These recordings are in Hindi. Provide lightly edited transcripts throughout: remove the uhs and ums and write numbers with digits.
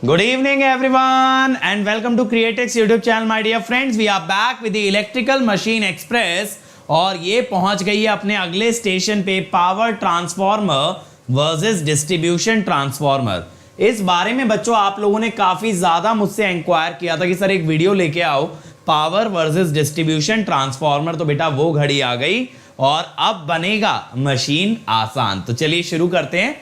Good evening everyone and welcome to Createx YouTube channel my dear friends. We are back with the Electrical Machine Express और ये पहुंच गई है अपने अगले स्टेशन पे power transformer versus distribution transformer. इस बारे में बच्चों आप लोगों ने काफी ज्यादा मुझसे इंक्वायर किया था कि सर एक वीडियो लेके आओ पावर वर्सेस डिस्ट्रीब्यूशन ट्रांसफॉर्मर। तो बेटा वो घड़ी आ गई और अब बनेगा मशीन आसान। तो चलिए शुरू करते हैं।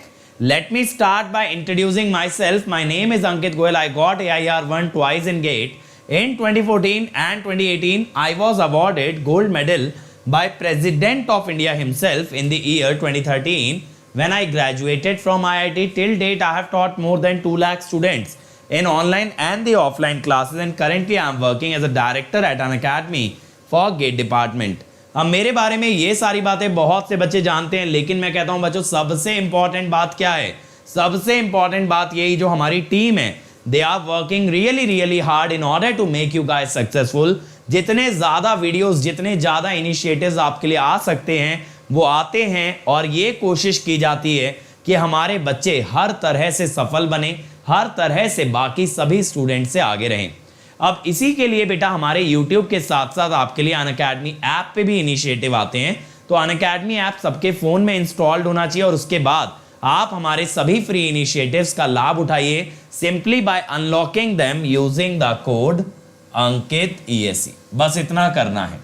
Let me start by introducing myself. My name is Ankit Goyal. I got AIR1 twice in GATE. In 2014 and 2018, I was awarded gold medal by President of India himself in the year 2013. When I graduated from IIT, till date I have taught more than 2 lakh students in online and the offline classes, and currently I am working as a director at an academy for GATE department. अब मेरे बारे में ये सारी बातें बहुत से बच्चे जानते हैं, लेकिन मैं कहता हूं बच्चों सबसे इंपॉर्टेंट बात क्या है? सबसे इंपॉर्टेंट बात यही जो हमारी टीम है, they are working really hard in order to make you guys successful. जितने ज्यादा वीडियोस, जितने ज्यादा इनिशिएटिव्स आपके लिए आ सकते हैं वो आते हैं और ये कोशिश की जाती है कि हमारे बच्चे हर तरह से सफल बने, हर तरह से बाकी सभी स्टूडेंट से आगे रहें। अब इसी के लिए बेटा हमारे YouTube के साथ साथ आपके लिए अनअकैडमी ऐप पे भी इनिशिएटिव आते हैं। तो अनअकैडमी ऐप सबके फोन में इंस्टॉल्ड होना चाहिए और उसके बाद आप हमारे सभी फ्री इनिशिएटिव्स का लाभ उठाइए simply by unlocking them using the code Ankit ESE। बस इतना करना है,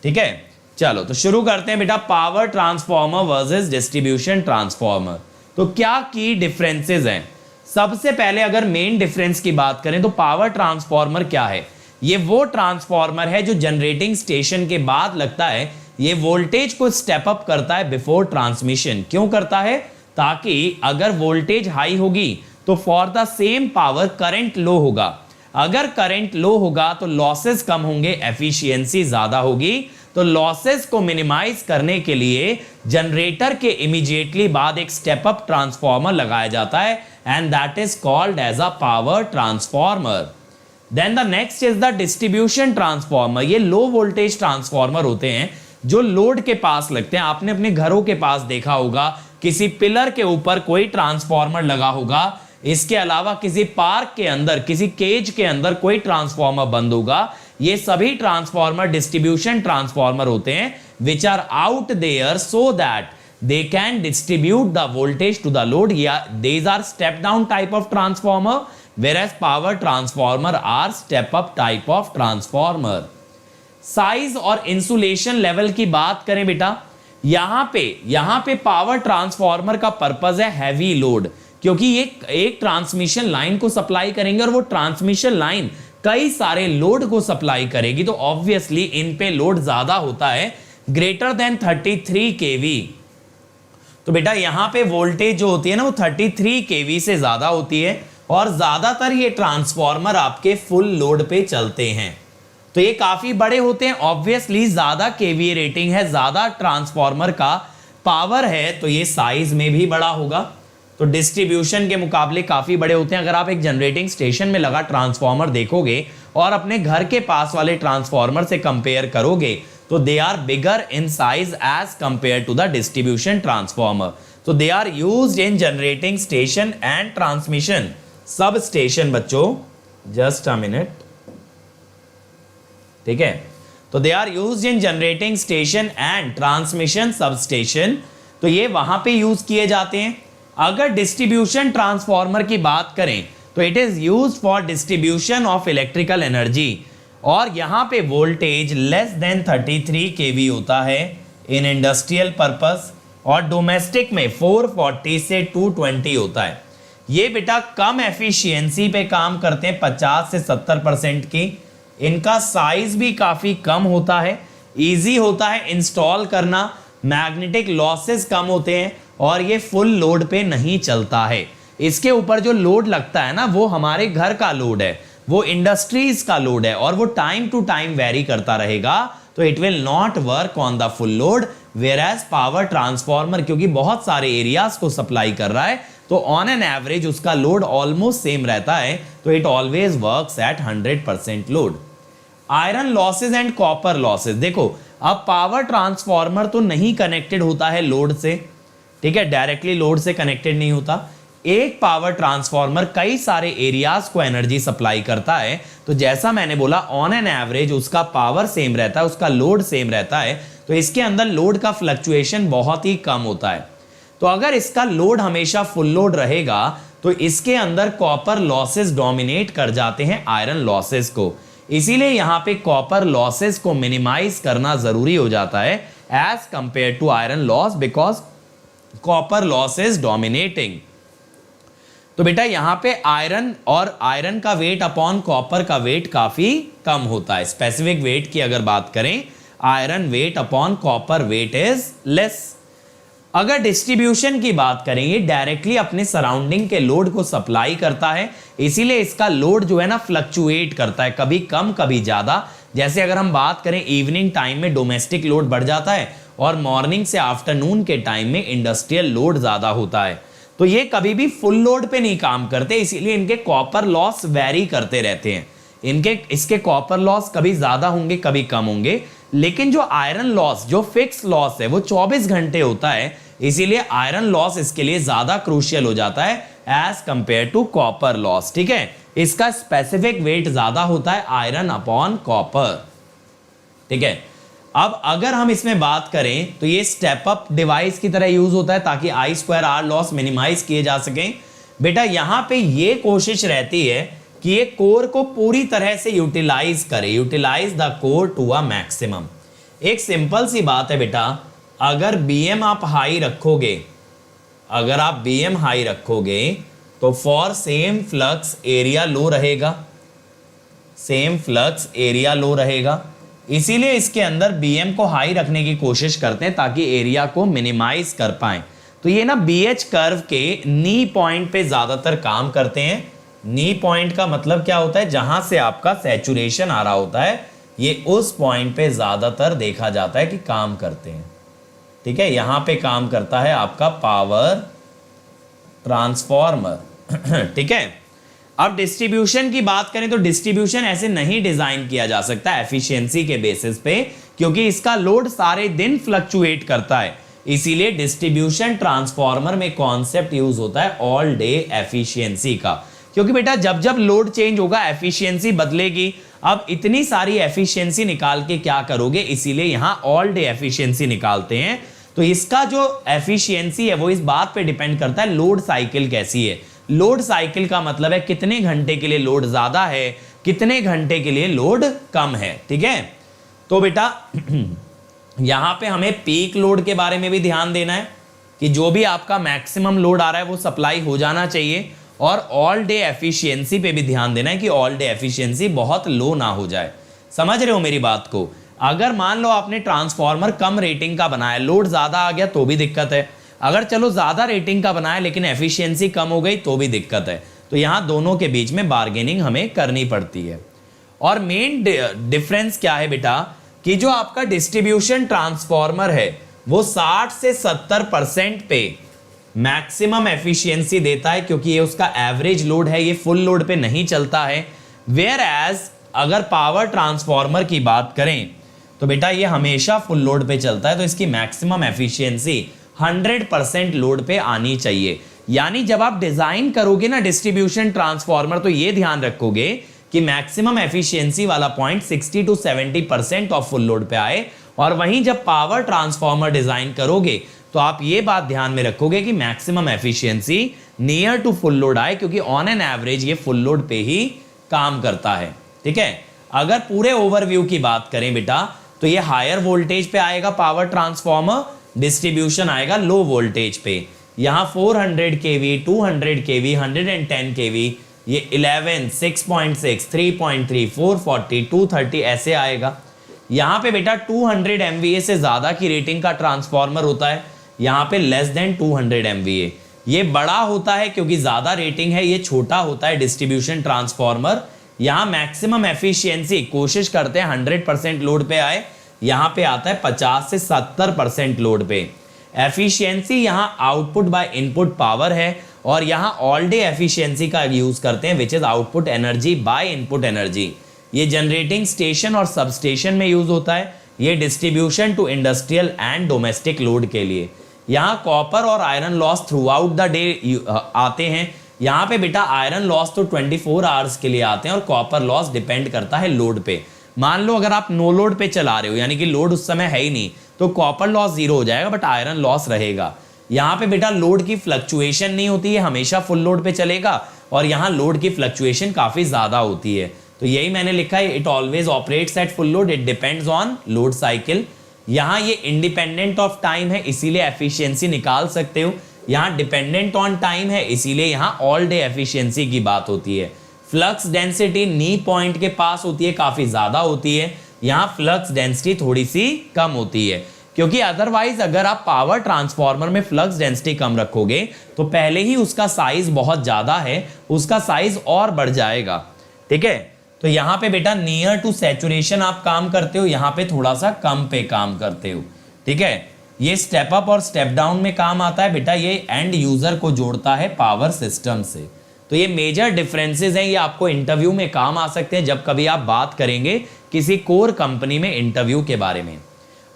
ठीक है। चलो तो शुरू करते हैं बेटा power transformer versus distribution transformer. तो क्या की डिफरेंसेस हैं? सबसे पहले अगर मेन डिफरेंस की बात करें तो पावर ट्रांसफॉर्मर क्या है? ये वो ट्रांसफॉर्मर है जो जनरेटिंग स्टेशन के बाद लगता है। ये वोल्टेज को स्टेप अप करता है बिफोर ट्रांसमिशन। क्यों करता है? ताकि अगर वोल्टेज हाई होगी तो for the same power current low होगा। अगर करंट लो होगा तो लॉसेस कम होंगे, एफिशिएंसी ज्यादा होगी। तो लॉसेस को मिनिमाइज करने के लिए जनरेटर के इमीडिएटली बाद एक स्टेप अप ट्रांसफॉर्मर लगाया जाता है and that is called as a power transformer. Then the next is the distribution transformer. ये लो वोल्टेज ट्रांसफॉर्मर होते हैं जो लोड के पास लगते हैं। आपने अपने घरों के पास देखा होगा किसी पिलर के ऊपर कोई ट्रांसफॉर्मर लगा होगा। इसके अलावा किसी पार्क के अंदर, किसी केज के अंदर कोई ट्रांसफॉर्मर बंद होगा। ये सभी ट्रांसफॉर्मर डिस्ट्रीब्यूशन ट्रांसफॉर्मर होते हैं which are out there so that they can distribute the voltage to the load. Yeah, these are step down type of transformer, whereas power transformer are step up type of transformer. Size और इंसुलेशन लेवल की बात करें बेटा, यहां पे पावर ट्रांसफॉर्मर का पर्पस है हैवी लोड, क्योंकि ये एक ट्रांसमिशन लाइन को सप्लाई करेंगे और वो ट्रांसमिशन लाइन कई सारे लोड को सप्लाई करेगी। तो ऑब्वियसली इन पे लोड ज्यादा होता है, ग्रेटर देन 33 kV। तो बेटा यहां पे वोल्टेज जो होती है ना वो 33 kV से ज्यादा होती है और ज्यादातर ये ट्रांसफॉर्मर आपके फुल लोड पे चलते हैं। तो ये काफी बड़े होते हैं, ऑब्वियसली ज्यादा केवीए रेटिंग है, ज्यादा ट्रांसफॉर्मर का पावर है तो ये साइज में भी बड़ा होगा। तो डिस्ट्रीब्यूशन के मुकाबले काफी बड़े होते हैं। अगर आप एक जनरेटिंग स्टेशन में लगा ट्रांसफॉर्मर देखोगे और अपने घर के पास वाले ट्रांसफॉर्मर से कंपेयर करोगे तो they are bigger in size as compared to the distribution transformer. So they are used in generating station and transmission substation बच्चों, just a minute, ठीक है। तो they are used in generating station and transmission substation, तो ये वहां पे यूज किए जाते हैं। अगर डिस्ट्रीब्यूशन ट्रांसफॉर्मर की बात करें तो it is used for distribution of electrical energy और यहां पे वोल्टेज लेस देन 33 kV होता है इन इंडस्ट्रियल पर्पस और डोमेस्टिक में 440 से 220 होता है। ये बेटा कम एफिशिएंसी पे काम करते हैं, 50 से 70% की। इनका साइज भी काफी कम होता है, इजी होता है इंस्टॉल करना, मैग्नेटिक लॉसेस कम होते हैं और ये फुल लोड पे नहीं चलता है। इसके ऊपर जो लोड लगता है ना वो हमारे घर का लोड है, वो इंडस्ट्रीज का लोड है और वो टाइम टू टाइम वेरी करता रहेगा। तो it will not work on the full load, whereas power transformer क्योंकि बहुत सारे एरियाज को सप्लाई कर रहा है तो ऑन एन एवरेज उसका लोड ऑलमोस्ट सेम रहता है। तो it always works at 100% load. Iron losses and copper losses, देखो अब पावर ट्रांसफॉर्मर तो नहीं कनेक्टेड होता है लोड से, ठीक है, डायरेक्टली लोड से कनेक्टेड नहीं होता। एक पावर ट्रांसफार्मर कई सारे एरियाज को एनर्जी सप्लाई करता है, तो जैसा मैंने बोला ऑन एन एवरेज उसका पावर सेम रहता है, उसका लोड सेम रहता है, तो इसके अंदर लोड का फ्लक्चुएशन बहुत ही कम होता है। तो अगर इसका लोड हमेशा फुल लोड रहेगा तो इसके अंदर कॉपर लॉसेस डोमिनेट कर जाते हैं आयरन लॉसेस को, इसीलिए यहां पे कॉपर लॉसेस को मिनिमाइज करना जरूरी हो जाता है as compare to iron loss, because copper loss is dominating. तो बेटा यहां पे आयरन और आयरन का वेट अपॉन कॉपर का वेट काफी कम होता है। स्पेसिफिक वेट की अगर बात करें, iron weight upon copper weight is less. अगर डिस्ट्रीब्यूशन की बात करें, ये डायरेक्टली अपने सराउंडिंग के लोड को सप्लाई करता है, इसीलिए इसका लोड जो है ना फ्लक्चुएट करता है, कभी कम कभी ज्यादा। जैसे अगर हम बात करें इवनिंग टाइम में डोमेस्टिक लोड बढ़ जाता है और मॉर्निंग से आफ्टरनून के टाइम में इंडस्ट्रियल लोड ज्यादा होता है, तो ये कभी भी फुल लोड पे नहीं काम करते, इसीलिए इनके कॉपर लॉस वेरी करते रहते हैं। इसके कॉपर लॉस कभी ज्यादा होंगे कभी कम होंगे, लेकिन जो आयरन लॉस, जो फिक्स लॉस है वो 24 घंटे होता है, इसीलिए आयरन लॉस इसके लिए ज्यादा क्रूशियल हो जाता है as compare to copper loss. ठीक है, इसका स्पेसिफिक वेट ज्यादा होता है आयरन अपॉन कॉपर। ठीक है, अब अगर हम इसमें बात करें तो ये स्टेप अप डिवाइस की तरह यूज होता है ताकि I2R लॉस मिनिमाइज किए जा सकें। बेटा यहां पे ये कोशिश रहती है कि ये कोर को पूरी तरह से यूटिलाइज करे, utilize the core to a maximum. एक सिंपल सी बात है बेटा, अगर बीएम आप हाई रखोगे, अगर आप बीएम हाई रखोगे तो for same flux area low रहेगा, सेम फ्लक्स एरिया लो रहेगा, इसीलिए इसके अंदर बीएम को हाई रखने की कोशिश करते हैं ताकि एरिया को मिनिमाइज कर पाएं। तो ये ना बीएच कर्व के नी पॉइंट पे ज्यादातर काम करते हैं। नी पॉइंट का मतलब क्या होता है, जहां से आपका सैचुरेशन आ रहा होता है, ये उस पॉइंट पे ज्यादातर देखा जाता है कि काम करते हैं। ठीक है, यहां पे काम करता है आपका पावर ट्रांसफार्मर। ठीक है, अब डिस्ट्रीब्यूशन की बात करें तो डिस्ट्रीब्यूशन ऐसे नहीं डिजाइन किया जा सकता एफिशिएंसी के बेसिस पे, क्योंकि इसका लोड सारे दिन फ्लक्चुएट करता है, इसीलिए डिस्ट्रीब्यूशन ट्रांसफार्मर में कॉन्सेप्ट यूज होता है ऑल डे एफिशिएंसी का। क्योंकि बेटा जब जब लोड चेंज होगा एफिशिएंसी बदलेगी, अब इतनी सारी एफिशिएंसी निकाल के क्या करोगे, इसीलिए यहां ऑल डे एफिशिएंसी निकालते हैं। तो इसका जो एफिशिएंसी है वो इस बात पे डिपेंड करता है लोड साइकिल कैसी है। लोड साइकिल का मतलब है कितने घंटे के लिए लोड ज्यादा है, कितने घंटे के लिए लोड कम है। ठीक है, तो बेटा यहां पे हमें पीक लोड के बारे में भी ध्यान देना है कि जो भी आपका मैक्सिमम लोड आ रहा है वो सप्लाई हो जाना चाहिए, और ऑल डे एफिशिएंसी पे भी ध्यान देना है कि ऑल डे एफिशिएंसी बहुत लो ना हो जाए। समझ रहे हो मेरी बात को? अगर मान लो आपने ट्रांसफार्मर कम रेटिंग का बनाया, लोड ज्यादा आ गया तो भी दिक्कत है, अगर चलो ज्यादा रेटिंग का बनाया लेकिन एफिशिएंसी कम हो गई तो भी दिक्कत है। तो यहां दोनों के बीच में बार्गेनिंग हमें करनी पड़ती है। और मेन डिफरेंस क्या है बेटा, कि जो आपका डिस्ट्रीब्यूशन ट्रांसफार्मर है वो 60 से 70% पे मैक्सिमम एफिशिएंसी देता है, क्योंकि ये उसका एवरेज लोड है, ये फुल लोड पे नहीं चलता है। वेयर एज अगर पावर ट्रांसफार्मर की बात करें तो बेटा ये हमेशा फुल लोड पे चलता है, तो इसकी मैक्सिमम एफिशिएंसी 100% लोड पे आनी चाहिए। यानी जब आप डिजाइन करोगे ना डिस्ट्रीब्यूशन ट्रांसफार्मर, तो ये ध्यान रखोगे कि मैक्सिमम एफिशिएंसी वाला point 60 to 70% of full load पे आए, और वहीं जब पावर ट्रांसफार्मर डिजाइन करोगे तो आप ये बात ध्यान में रखोगे कि maximum efficiency near to full load आए, क्योंकि ऑन एन एवरेज ये फुल लोड पे ही काम करता है। ठीक है, अगर पूरे ओवरव्यू की बात करें बेटा तो ये हायर वोल्टेज पे आएगा पावर ट्रांसफार्मर, डिस्ट्रीब्यूशन आएगा लो वोल्टेज पे। यहां 400 kV, 200 kV, 110 kV, ये 11, 6.6, 3.3, 440, 230 ऐसे आएगा। यहां पे बेटा 200 MVA से ज्यादा की रेटिंग का ट्रांसफार्मर होता है, यहां पे लेस देन 200 MVA। ये बड़ा होता है क्योंकि ज्यादा रेटिंग है, ये छोटा होता है डिस्ट्रीब्यूशन ट्रांसफार्मर। यहां मैक्सिमम एफिशिएंसी कोशिश करते हैं 100% लोड पे आए, यहां पे आता है 50 से 70% लोड पे। एफिशिएंसी यहां आउटपुट बाय इनपुट पावर है, और यहां ऑल डे एफिशिएंसी का यूज करते हैं which is output energy by input energy. ये जनरेटिंग स्टेशन और सबस्टेशन में यूज होता है, ये distribution to industrial and domestic load के लिए। यहाँ कॉपर और iron loss throughout the day आते हैं। यहाँ पे बेटा आयरन लॉस तो 24 आवर्स के लिए आते हैं और कॉपर लॉस डिपेंड करता है लोड पे। मान लो अगर आप नो लोड पे चला रहे हो, यानी कि लोड उस समय है ही नहीं, तो कॉपर लॉस 0 हो जाएगा, बट आयरन लॉस रहेगा। यहाँ पे बेटा लोड की फ्लक्चुएशन नहीं होती है, हमेशा फुल लोड पे चलेगा, और यहाँ लोड की फ्लक्चुएशन काफी ज्यादा होती है। तो यही मैंने लिखा है, it always operates at full load, it depends on load cycle. यहाँ ये इंडिपेंडेंट ऑफ टाइम है, इसीलिए एफिशिएंसी निकाल सकते हो। यहाँ डिपेंडेंट ऑन टाइम है, इसीलिए यहाँ ऑल डे एफिशिएंसी की बात होती है। फ्लक्स डेंसिटी नी पॉइंट के पास होती है, काफी ज्यादा होती है। यहाँ फ्लक्स डेंसिटी थोड़ी सी कम होती है, क्योंकि अदरवाइज अगर आप पावर ट्रांसफार्मर में फ्लक्स डेंसिटी कम रखोगे तो पहले ही उसका साइज बहुत ज्यादा है, उसका साइज और बढ़ जाएगा। ठीक है, तो यहाँ पे बेटा नियर टू सैचुरेशन आप काम करते हो, यहाँ पे थोड़ा सा कम पे काम करते हो। ठीक है, ये स्टेप अप और स्टेप डाउन में काम आता है बेटा, ये एंड यूजर को जोड़ता है पावर सिस्टम से। तो ये मेजर डिफरेंसेस हैं, ये आपको इंटरव्यू में काम आ सकते हैं जब कभी आप बात करेंगे किसी कोर कंपनी में इंटरव्यू के बारे में।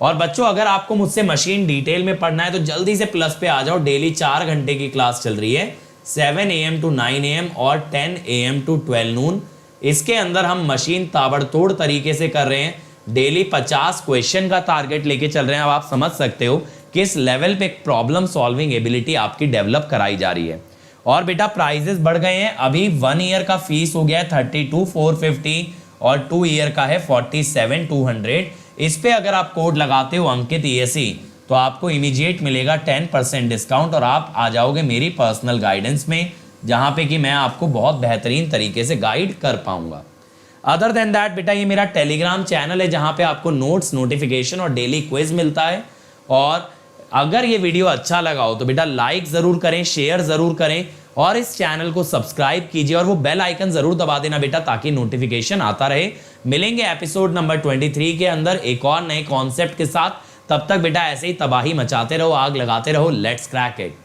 और बच्चों अगर आपको मुझसे मशीन डिटेल में पढ़ना है तो जल्दी से प्लस पे आ जाओ। डेली 4 घंटे की क्लास चल रही है, 7 AM to 9 AM और 10 AM to 12 noon। इसके अंदर हम मशीन ताबड़तोड़ तरीके से कर रहे हैं। डेली 50 क्वेश्चन का टारगेट लेके चल रहे हैं। अब आप समझ सकते हो किस लेवल पे प्रॉब्लम सॉल्विंग एबिलिटी आपकी डेवलप कराई जा रही है। और बेटा प्राइजेस बढ़ गए हैं, अभी 1 ईयर का फीस हो गया है 32,450 और 2 ईयर का है 47,200। इस पे अगर आप कोड लगाते हो अंकित ESE तो आपको इमीडिएट मिलेगा 10% डिस्काउंट और आप आ जाओगे मेरी पर्सनल गाइडेंस में, जहां पे कि मैं आपको बहुत बेहतरीन तरीके से गाइड कर पाऊंगा। अदर देन दैट बेटा ये मेरा टेलीग्राम चैनल है जहां पे आपको नोट्स, नोटिफिकेशन और डेली क्विज मिलता है। और अगर ये वीडियो अच्छा लगा हो तो बेटा लाइक जरूर करें, शेयर जरूर करें और इस चैनल को सब्सक्राइब कीजिए और वो बेल आइकन जरूर दबा देना बेटा, ताकि नोटिफिकेशन आता रहे। मिलेंगे एपिसोड नंबर 23 के अंदर एक और नए कॉन्सेप्ट के साथ। तब तक बेटा ऐसे ही तबाही मचाते रहो, आग लगाते रहो। Let's crack it.